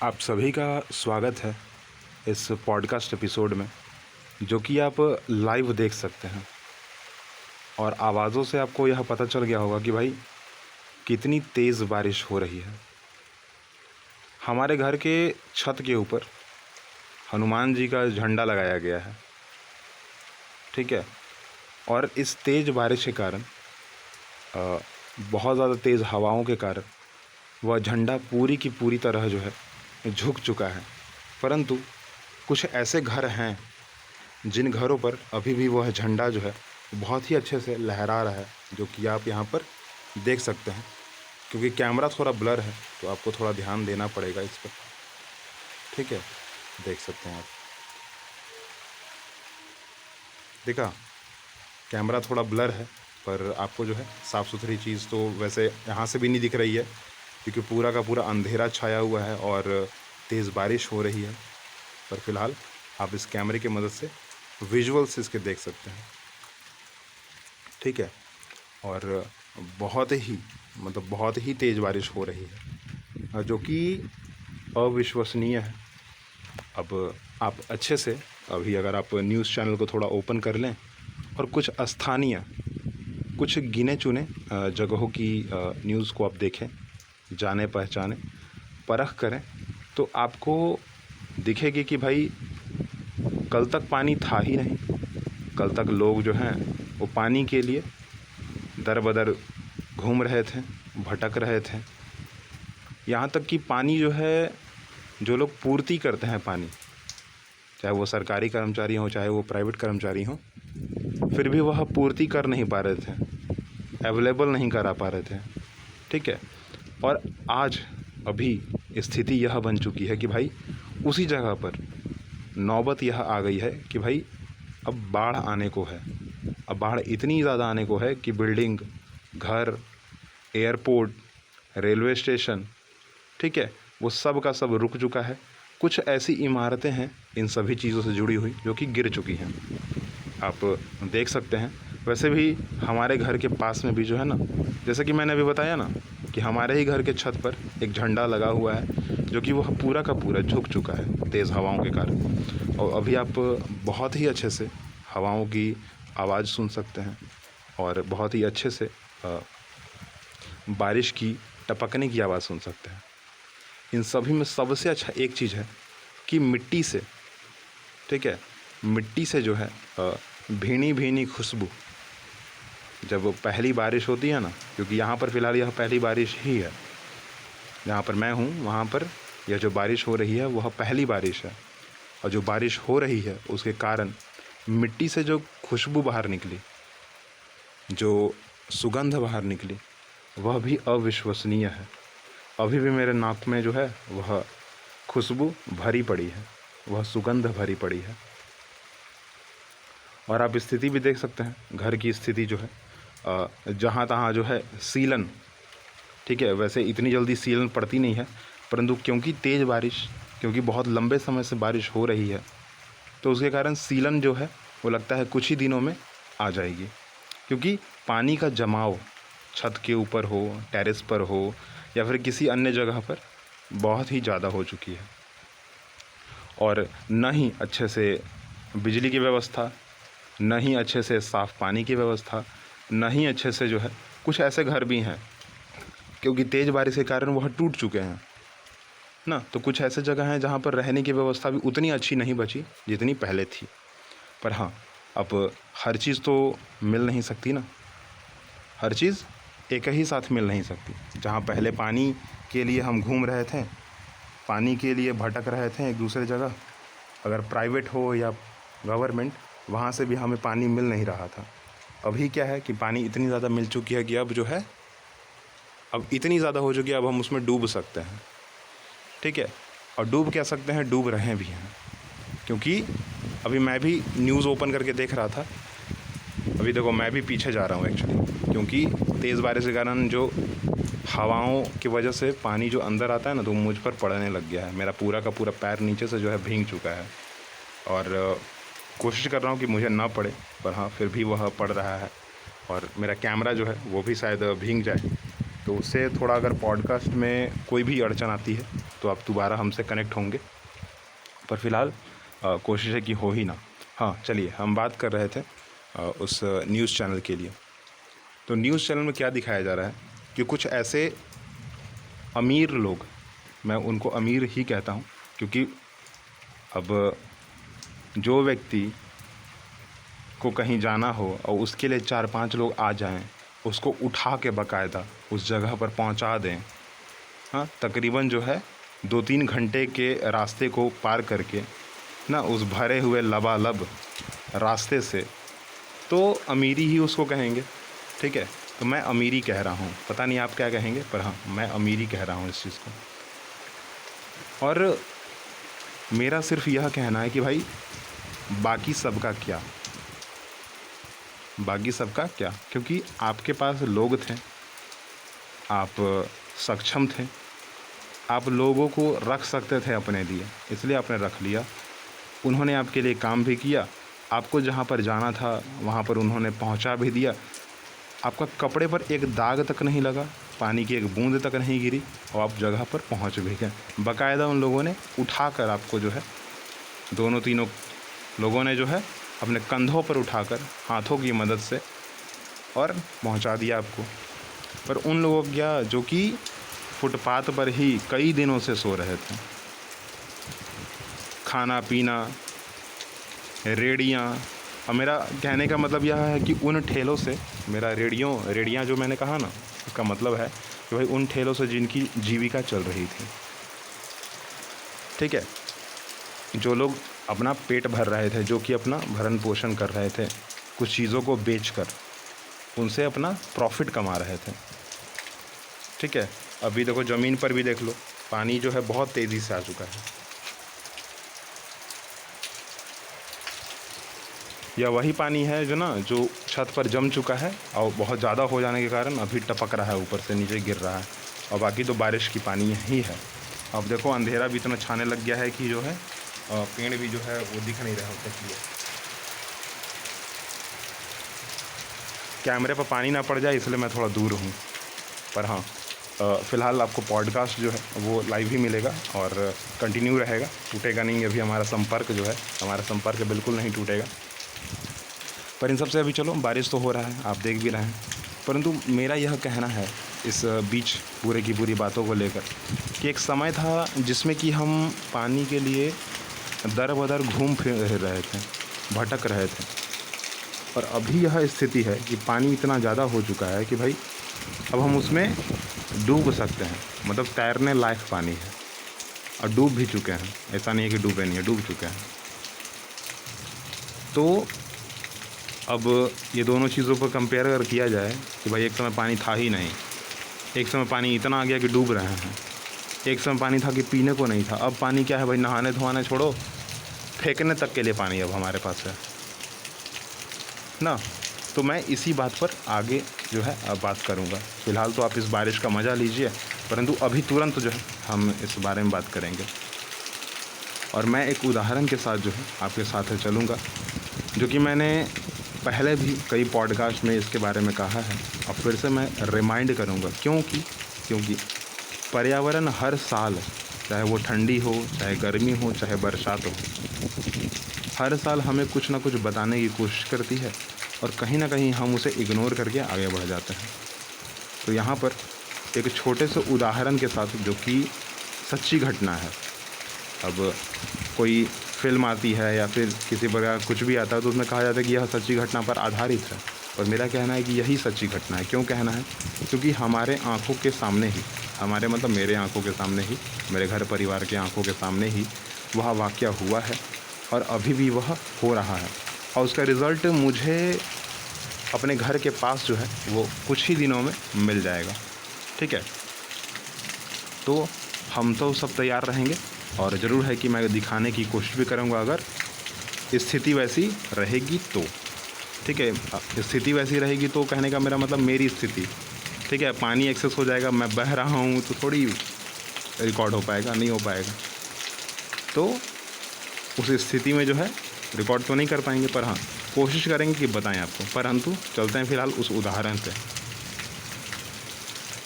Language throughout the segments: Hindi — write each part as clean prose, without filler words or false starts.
आप सभी का स्वागत है इस पॉडकास्ट एपिसोड में, जो कि आप लाइव देख सकते हैं। और आवाज़ों से आपको यह पता चल गया होगा कि भाई कितनी तेज़ बारिश हो रही है। हमारे घर के छत के ऊपर हनुमान जी का झंडा लगाया गया है, ठीक है। और इस तेज़ बारिश के कारण, बहुत ज़्यादा तेज़ हवाओं के कारण वह झंडा पूरी की पूरी तरह जो है झुक चुका है। परंतु कुछ ऐसे घर हैं जिन घरों पर अभी भी वह झंडा जो है बहुत ही अच्छे से लहरा रहा है, जो कि आप यहाँ पर देख सकते हैं। क्योंकि कैमरा थोड़ा ब्लर है तो आपको थोड़ा ध्यान देना पड़ेगा इस पर, ठीक है। देख सकते हैं आप, देखा, कैमरा थोड़ा ब्लर है पर आपको जो है साफ़ सुथरी चीज़ तो वैसे यहाँ से भी नहीं दिख रही है, क्योंकि पूरा का पूरा अंधेरा छाया हुआ है और तेज़ बारिश हो रही है। पर फिलहाल आप इस कैमरे की मदद से विजुअल्स इसके देख सकते हैं, ठीक है। और बहुत ही तेज़ बारिश हो रही है, जो कि अविश्वसनीय है। अब आप अच्छे से अभी अगर आप न्यूज़ चैनल को थोड़ा ओपन कर लें और कुछ स्थानीय, कुछ गिने चुने जगहों की न्यूज़ को आप देखें, जाने पहचाने, परख करें, तो आपको दिखेगी कि भाई कल तक पानी था ही नहीं। कल तक लोग जो हैं वो पानी के लिए दर बदर घूम रहे थे, भटक रहे थे। यहाँ तक कि पानी जो है, जो लोग पूर्ति करते हैं पानी, चाहे वो सरकारी कर्मचारी हों चाहे वो प्राइवेट कर्मचारी हों, फिर भी वह पूर्ति कर नहीं पा रहे थे, अवेलेबल नहीं करा पा रहे थे, ठीक है। और आज अभी स्थिति यह बन चुकी है कि भाई उसी जगह पर नौबत यह आ गई है कि भाई अब बाढ़ आने को है। अब बाढ़ इतनी ज़्यादा आने को है कि बिल्डिंग, घर, एयरपोर्ट, रेलवे स्टेशन, ठीक है, वो सब का सब रुक चुका है। कुछ ऐसी इमारतें हैं इन सभी चीज़ों से जुड़ी हुई जो कि गिर चुकी हैं, आप देख सकते हैं। वैसे भी हमारे घर के पास में भी जो है ना, जैसे कि मैंने अभी बताया ना कि हमारे ही घर के छत पर एक झंडा लगा हुआ है, जो कि वह पूरा का पूरा झुक चुका है तेज़ हवाओं के कारण। और अभी आप बहुत ही अच्छे से हवाओं की आवाज़ सुन सकते हैं और बहुत ही अच्छे से बारिश की टपकने की आवाज़ सुन सकते हैं। इन सभी में सबसे अच्छा एक चीज़ है कि मिट्टी से, ठीक है, मिट्टी से जो है भीनी भीनी खुशबू, जब पहली बारिश होती है ना, क्योंकि यहाँ पर फ़िलहाल यह पहली बारिश ही है जहाँ पर मैं हूँ, वहाँ पर यह जो बारिश हो रही है वह पहली बारिश है। और जो बारिश हो रही है उसके कारण मिट्टी से जो खुशबू बाहर निकली, जो सुगंध बाहर निकली, वह भी अविश्वसनीय है। अभी भी मेरे नाक में जो है वह खुशबू भरी पड़ी है, वह सुगंध भरी पड़ी है। और आप स्थिति भी देख सकते हैं, घर की स्थिति जो है जहाँ तहाँ जो है सीलन, ठीक है। वैसे इतनी जल्दी सीलन पड़ती नहीं है, परंतु क्योंकि तेज़ बारिश, क्योंकि बहुत लंबे समय से बारिश हो रही है, तो उसके कारण सीलन जो है वो लगता है कुछ ही दिनों में आ जाएगी। क्योंकि पानी का जमाव छत के ऊपर हो, टेरेस पर हो या फिर किसी अन्य जगह पर बहुत ही ज़्यादा हो चुकी है। और न ही अच्छे से बिजली की व्यवस्था, न ही अच्छे से साफ़ पानी की व्यवस्था, न ही अच्छे से जो है, कुछ ऐसे घर भी हैं क्योंकि तेज़ बारिश के कारण वह टूट चुके हैं ना। तो कुछ ऐसे जगह हैं जहाँ पर रहने की व्यवस्था भी उतनी अच्छी नहीं बची जितनी पहले थी। पर हाँ, अब हर चीज़ तो मिल नहीं सकती ना, हर चीज़ एक ही साथ मिल नहीं सकती। जहाँ पहले पानी के लिए हम घूम रहे थे, पानी के लिए भटक रहे थे एक दूसरे जगह, अगर प्राइवेट हो या गवर्नमेंट, वहाँ से भी हमें पानी मिल नहीं रहा था। अभी क्या है कि पानी इतनी ज़्यादा मिल चुकी है कि अब जो है, अब इतनी ज़्यादा हो चुकी है, अब हम उसमें डूब सकते हैं, ठीक है। और डूब क्या सकते हैं, डूब रहे भी हैं। क्योंकि अभी मैं भी न्यूज़ ओपन करके देख रहा था, अभी देखो मैं भी पीछे जा रहा हूँ एक्चुअली, क्योंकि तेज़ बारिश के कारण जो हवाओं की वजह से पानी जो अंदर आता है ना, तो मुझ पर पड़ने लग गया है। मेरा पूरा का पूरा पैर नीचे से जो है भीग चुका है और कोशिश कर रहा हूँ कि मुझे ना पड़े, पर हाँ फिर भी वह पड़ रहा है। और मेरा कैमरा जो है वो भी शायद भीग जाए, तो उससे थोड़ा अगर पॉडकास्ट में कोई भी अड़चन आती है तो आप दोबारा हमसे कनेक्ट होंगे, पर फ़िलहाल कोशिश है कि हो ही ना। हाँ, चलिए हम बात कर रहे थे उस न्यूज़ चैनल के लिए। तो न्यूज़ चैनल में क्या दिखाया जा रहा है कि कुछ ऐसे अमीर लोग, मैं उनको अमीर ही कहता हूँ, क्योंकि अब जो व्यक्ति को कहीं जाना हो और उसके लिए 4-5 लोग आ जाएं, उसको उठा के बाकायदा उस जगह पर पहुंचा दें, हाँ, तकरीबन जो है 2-3 घंटे के रास्ते को पार करके ना, उस भरे हुए लबालब रास्ते से, तो अमीरी ही उसको कहेंगे। ठीक है, तो मैं अमीरी कह रहा हूँ, पता नहीं आप क्या कहेंगे, पर हाँ, मैं अमीरी कह रहा हूँ इस चीज़ को। और मेरा सिर्फ यह कहना है कि भाई बाकी सबका क्या, बाकी सबका क्या, क्योंकि आपके पास लोग थे, आप सक्षम थे, आप लोगों को रख सकते थे अपने लिए, इसलिए आपने रख लिया। उन्होंने आपके लिए काम भी किया, आपको जहाँ पर जाना था वहाँ पर उन्होंने पहुँचा भी दिया। आपका कपड़े पर एक दाग तक नहीं लगा, पानी की एक बूंद तक नहीं गिरी, और आप जगह पर पहुँच भी गए। बाकायदा उन लोगों ने उठाकर आपको जो है, दोनों तीनों लोगों ने जो है अपने कंधों पर उठाकर हाथों की मदद से और पहुंचा दिया आपको। पर उन लोगों को क्या, जो कि फुटपाथ पर ही कई दिनों से सो रहे थे, खाना पीना, रेड़ियाँ, और मेरा कहने का मतलब यह है कि उन ठेलों से, मेरा रेड़ियाँ जो मैंने कहा ना, इसका मतलब है कि भाई उन ठेलों से जिनकी जीविका चल रही थी। ठीक है, जो लोग अपना पेट भर रहे थे, जो कि अपना भरण पोषण कर रहे थे कुछ चीज़ों को बेचकर, उनसे अपना प्रॉफिट कमा रहे थे। ठीक है, अभी देखो ज़मीन पर भी देख लो, पानी जो है बहुत तेज़ी से आ चुका है। यह वही पानी है जो छत पर जम चुका है और बहुत ज़्यादा हो जाने के कारण अभी टपक रहा है, ऊपर से नीचे गिर रहा है, और बाकी तो बारिश की पानी ही है। अब देखो अंधेरा भी इतना छाने लग गया है कि जो है पेड़ भी जो है वो दिख नहीं रहा होता क्लियर। कैमरे पर पानी ना पड़ जाए इसलिए मैं थोड़ा दूर हूँ, पर हाँ, फ़िलहाल आपको पॉडकास्ट जो है वो लाइव ही मिलेगा और कंटिन्यू रहेगा, टूटेगा नहीं। अभी हमारा संपर्क बिल्कुल नहीं टूटेगा। पर इन सब से अभी चलो, बारिश तो हो रहा है, आप देख भी रहे हैं, परंतु मेरा यह कहना है इस बीच पूरे की पूरी बातों को लेकर कि एक समय था जिसमें कि हम पानी के लिए दर बदर घूम फिर रहे थे, भटक रहे थे, और अभी यह स्थिति है कि पानी इतना ज़्यादा हो चुका है कि भाई अब हम उसमें डूब सकते हैं, मतलब तैरने लायक पानी है, और डूब भी चुके हैं, ऐसा नहीं है कि डूबे नहीं है, डूब चुके हैं। तो अब ये दोनों चीज़ों पर कंपेयर अगर किया जाए कि भाई एक समय पानी था ही नहीं, एक समय पानी इतना आ गया कि डूब रहे हैं, एक समय पानी था कि पीने को नहीं था, अब पानी क्या है भाई, नहाने धोने छोड़ो, फेंकने तक के लिए पानी अब हमारे पास है ना। तो मैं इसी बात पर आगे जो है अब बात करूँगा। फ़िलहाल तो आप इस बारिश का मज़ा लीजिए, परंतु अभी तुरंत जो है हम इस बारे में बात करेंगे, और मैं एक उदाहरण के साथ जो है आपके साथ चलूँगा, जो कि मैंने पहले भी कई पॉडकास्ट में इसके बारे में कहा है, और फिर से मैं रिमाइंड करूँगा, क्योंकि पर्यावरण हर साल, चाहे वो ठंडी हो, चाहे गर्मी हो, चाहे बरसात हो, हर साल हमें कुछ ना कुछ बताने की कोशिश करती है, और कहीं ना कहीं हम उसे इग्नोर करके आगे बढ़ जाते हैं। तो यहाँ पर एक छोटे से उदाहरण के साथ, जो कि सच्ची घटना है, अब कोई फिल्म आती है या फिर किसी प्रकार कुछ भी आता है तो उसमें कहा जाता है कि यह सच्ची घटना पर आधारित है, और मेरा कहना है कि यही सच्ची घटना है। क्यों कहना है? क्योंकि हमारे आँखों के सामने ही, हमारे मतलब मेरे आँखों के सामने ही, मेरे घर परिवार के आँखों के सामने ही वह वाक़या हुआ है, और अभी भी वह हो रहा है, और उसका रिज़ल्ट मुझे अपने घर के पास जो है वो कुछ ही दिनों में मिल जाएगा। ठीक है, तो हम तो सब तैयार रहेंगे, और ज़रूर है कि मैं दिखाने की कोशिश भी करूँगा अगर स्थिति वैसी रहेगी तो। ठीक है, स्थिति वैसी रहेगी तो कहने का मेरा मतलब मेरी स्थिति, ठीक है, पानी एक्सेस हो जाएगा, मैं बह रहा हूँ तो थोड़ी रिकॉर्ड हो पाएगा, नहीं हो पाएगा, तो उस स्थिति में जो है रिकॉर्ड तो नहीं कर पाएंगे, पर हाँ कोशिश करेंगे कि बताएं आपको। परंतु चलते हैं फ़िलहाल उस उदाहरण से।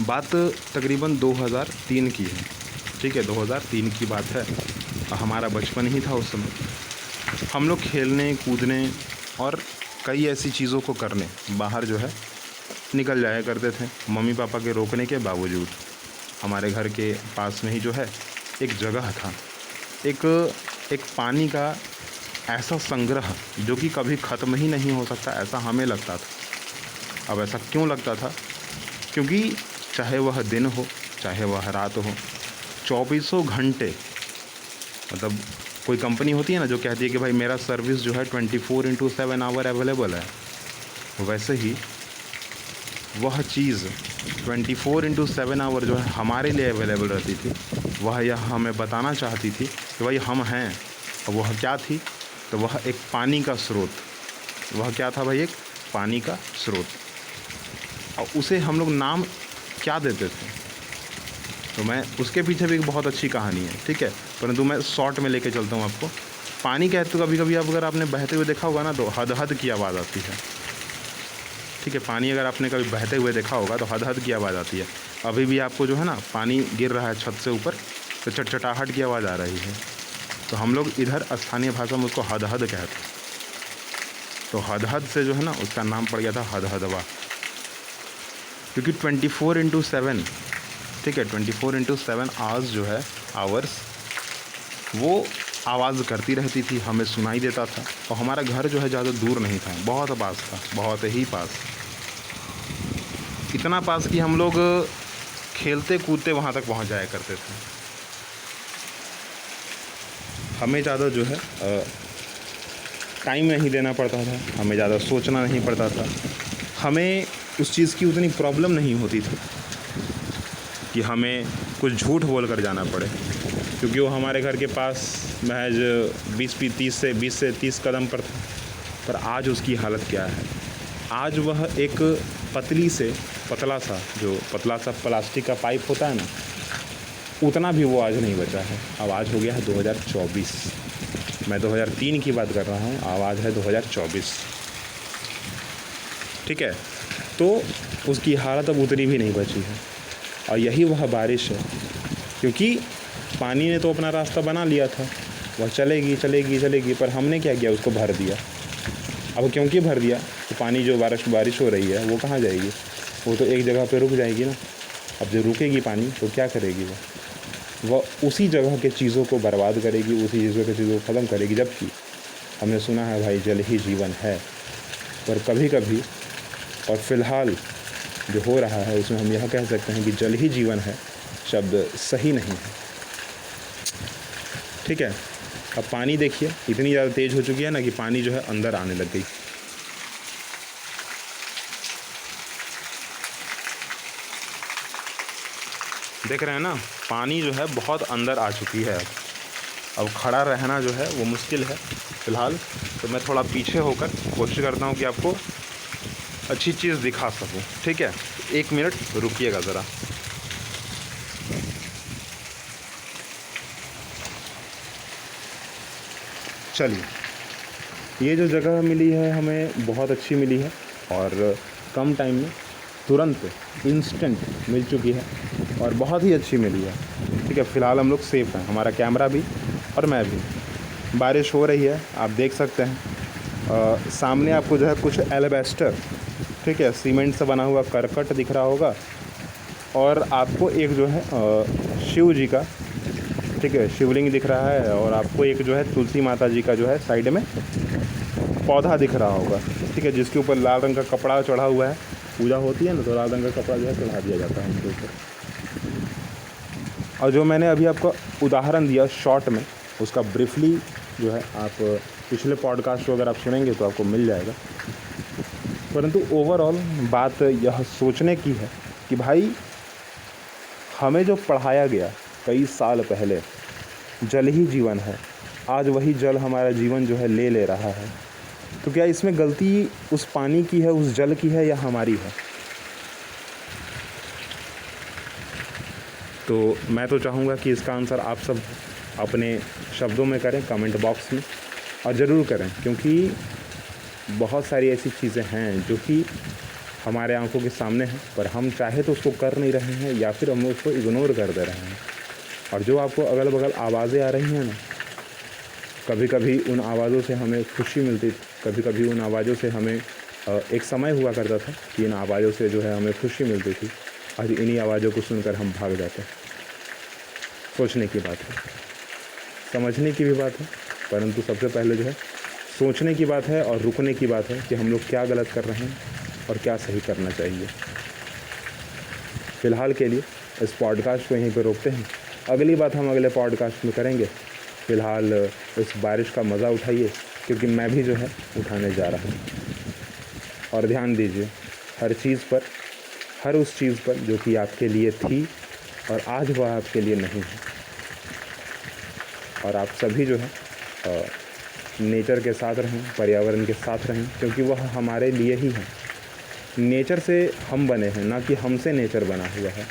बात तकरीबन 2003 की है। ठीक है, 2003 की बात है। हमारा बचपन ही था उस समय। हम लोग खेलने कूदने और कई ऐसी चीज़ों को करने बाहर जो है निकल जाया करते थे, मम्मी पापा के रोकने के बावजूद। हमारे घर के पास में ही जो है एक जगह था, एक एक पानी का ऐसा संग्रह जो कि कभी ख़त्म ही नहीं हो सकता, ऐसा हमें लगता था। अब ऐसा क्यों लगता था? क्योंकि चाहे वह दिन हो चाहे वह रात हो, 24 घंटे, मतलब कोई कंपनी होती है ना जो कहती है कि भाई मेरा सर्विस जो है 24/7 आवर अवेलेबल है, वैसे ही वह चीज़ 24/7 आवर जो है हमारे लिए अवेलेबल रहती थी। वह यह हमें बताना चाहती थी कि भाई हम हैं। और वह क्या थी? तो वह एक पानी का स्रोत। वह क्या था भाई? एक पानी का स्रोत। और उसे हम लोग नाम क्या देते थे? तो मैं उसके पीछे भी एक बहुत अच्छी कहानी है, ठीक है, परंतु मैं शॉर्ट में लेके चलता हूँ आपको। पानी कहते तो कभी कभी आप अगर आपने बहते हुए देखा होगा ना तो हद हद की आवाज़ आती है, ठीक है। पानी अगर आपने कभी बहते हुए देखा होगा तो हद हद की आवाज़ आती है। अभी भी आपको जो है ना पानी गिर रहा है छत से ऊपर तो चटचटाहट की आवाज़ आ रही है। तो हम लोग इधर स्थानीय भाषा में उसको हद हद कहते हैं। तो हद हद से जो है ना उसका नाम पड़ गया था हदहदवा, क्योंकि 24/7, ठीक है, 24/7 आवर्स जो है आवर्स वो आवाज़ करती रहती थी, हमें सुनाई देता था। और हमारा घर जो है ज़्यादा दूर नहीं था, बहुत पास था, बहुत ही पास। इतना पास कि हम लोग खेलते कूदते वहाँ तक पहुँच जाया करते थे। हमें ज़्यादा जो है टाइम नहीं देना पड़ता था, हमें ज़्यादा सोचना नहीं पड़ता था, हमें उस चीज़ की उतनी प्रॉब्लम नहीं होती थी कि हमें कुछ झूठ बोल कर जाना पड़े, क्योंकि वो हमारे घर के पास महज 20 से 30 कदम पर था। पर आज उसकी हालत क्या है? आज वह एक पतला सा प्लास्टिक का पाइप होता है ना, उतना भी वो आज नहीं बचा है। अब आज हो गया है 2024, मैं 2003 की बात कर रहा हूँ, अब आज है 2024, ठीक है। तो उसकी हालत अब उतनी भी नहीं बची है। और यही वह बारिश है, क्योंकि पानी ने तो अपना रास्ता बना लिया था, वह चलेगी, पर हमने क्या किया? उसको भर दिया। अब क्योंकि भर दिया तो पानी जो बारिश हो रही है वो कहाँ जाएगी? वो तो एक जगह पे रुक जाएगी ना। अब जब रुकेगी पानी तो क्या करेगी? वह उसी जगह के चीज़ों को बर्बाद करेगी, उसी चीज़ों को ख़त्म करेगी। जबकि हमने सुना है भाई जल ही जीवन है, पर कभी कभी और फ़िलहाल जो हो रहा है उसमें हम यह कह सकते हैं कि जल ही जीवन है शब्द सही नहीं है, ठीक है। अब पानी देखिए इतनी ज़्यादा तेज़ हो चुकी है ना कि पानी जो है अंदर आने लग गई। देख रहे हैं ना, पानी जो है बहुत अंदर आ चुकी है। अब खड़ा रहना जो है वो मुश्किल है फ़िलहाल। तो मैं थोड़ा पीछे होकर कोशिश करता हूँ कि आपको अच्छी चीज़ दिखा सकूँ, ठीक है। 1 मिनट रुकिएगा ज़रा। चलिए, ये जो जगह मिली है हमें बहुत अच्छी मिली है और कम टाइम में तुरंत इंस्टेंट मिल चुकी है और बहुत ही अच्छी मिली है, ठीक है। फ़िलहाल हम लोग सेफ़ हैं, हमारा कैमरा भी और मैं भी। बारिश हो रही है, आप देख सकते हैं। सामने आपको जो है कुछ एल्वेस्टर, ठीक है, सीमेंट से बना हुआ करकट दिख रहा होगा। और आपको एक जो है शिव जी का, ठीक है, शिवलिंग दिख रहा है। और आपको एक जो है तुलसी माता जी का जो है साइड में पौधा दिख रहा होगा, ठीक है, जिसके ऊपर लाल रंग का कपड़ा चढ़ा हुआ है। पूजा होती है ना तो लाल रंग का कपड़ा जो है चढ़ा दिया जाता है उनके ऊपर। और जो मैंने अभी आपको उदाहरण दिया शॉर्ट में, उसका ब्रीफली जो है आप पिछले पॉडकास्ट को अगर आप सुनेंगे तो आपको मिल जाएगा। परंतु ओवरऑल बात यह सोचने की है कि भाई हमें जो पढ़ाया गया कई साल पहले, जल ही जीवन है, आज वही जल हमारा जीवन जो है ले रहा है। तो क्या इसमें गलती उस पानी की है, उस जल की है, या हमारी है? तो मैं तो चाहूँगा कि इसका आंसर आप सब अपने शब्दों में करें कमेंट बॉक्स में, और ज़रूर करें, क्योंकि बहुत सारी ऐसी चीज़ें हैं जो कि हमारे आंखों के सामने हैं, पर हम चाहे तो उसको कर नहीं रहे हैं या फिर हम उसको इग्नोर कर दे रहे हैं। और जो आपको अगल बगल आवाज़ें आ रही हैं ना, कभी कभी उन आवाज़ों से हमें खुशी मिलती थी, कभी कभी उन आवाज़ों से हमें एक समय हुआ करता था कि इन आवाज़ों से जो है हमें खुशी मिलती थी। आज इन्हीं आवाज़ों को सुनकर हम भाग जाते हैं। सोचने की बात है, समझने की भी बात है, परंतु सबसे पहले जो है सोचने की बात है और रुकने की बात है कि हम लोग क्या गलत कर रहे हैं और क्या सही करना चाहिए। फ़िलहाल के लिए इस पॉडकास्ट को यहीं पर रोकते हैं। अगली बात हम अगले पॉडकास्ट में करेंगे। फ़िलहाल इस बारिश का मज़ा उठाइए, क्योंकि मैं भी जो है उठाने जा रहा हूँ। और ध्यान दीजिए हर चीज़ पर, हर उस चीज़ पर जो कि आपके लिए थी और आज वह आपके लिए नहीं है। और आप सभी जो है नेचर के साथ रहें, पर्यावरण के साथ रहें, क्योंकि वह हमारे लिए ही है। नेचर से हम बने हैं, ना कि हमसे नेचर बना हुआ है।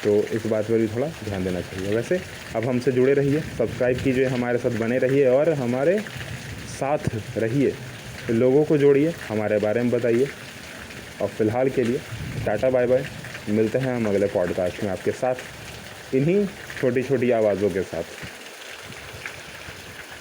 तो इस बात पर भी थोड़ा ध्यान देना चाहिए। वैसे अब हमसे जुड़े रहिए, सब्सक्राइब कीजिए, हमारे साथ बने रहिए और हमारे साथ रहिए, लोगों को जोड़िए, हमारे बारे में बताइए। और फ़िलहाल के लिए टाटा बाय बाय। मिलते हैं हम अगले पॉडकास्ट में आपके साथ, इन्हीं छोटी छोटी आवाज़ों के साथ।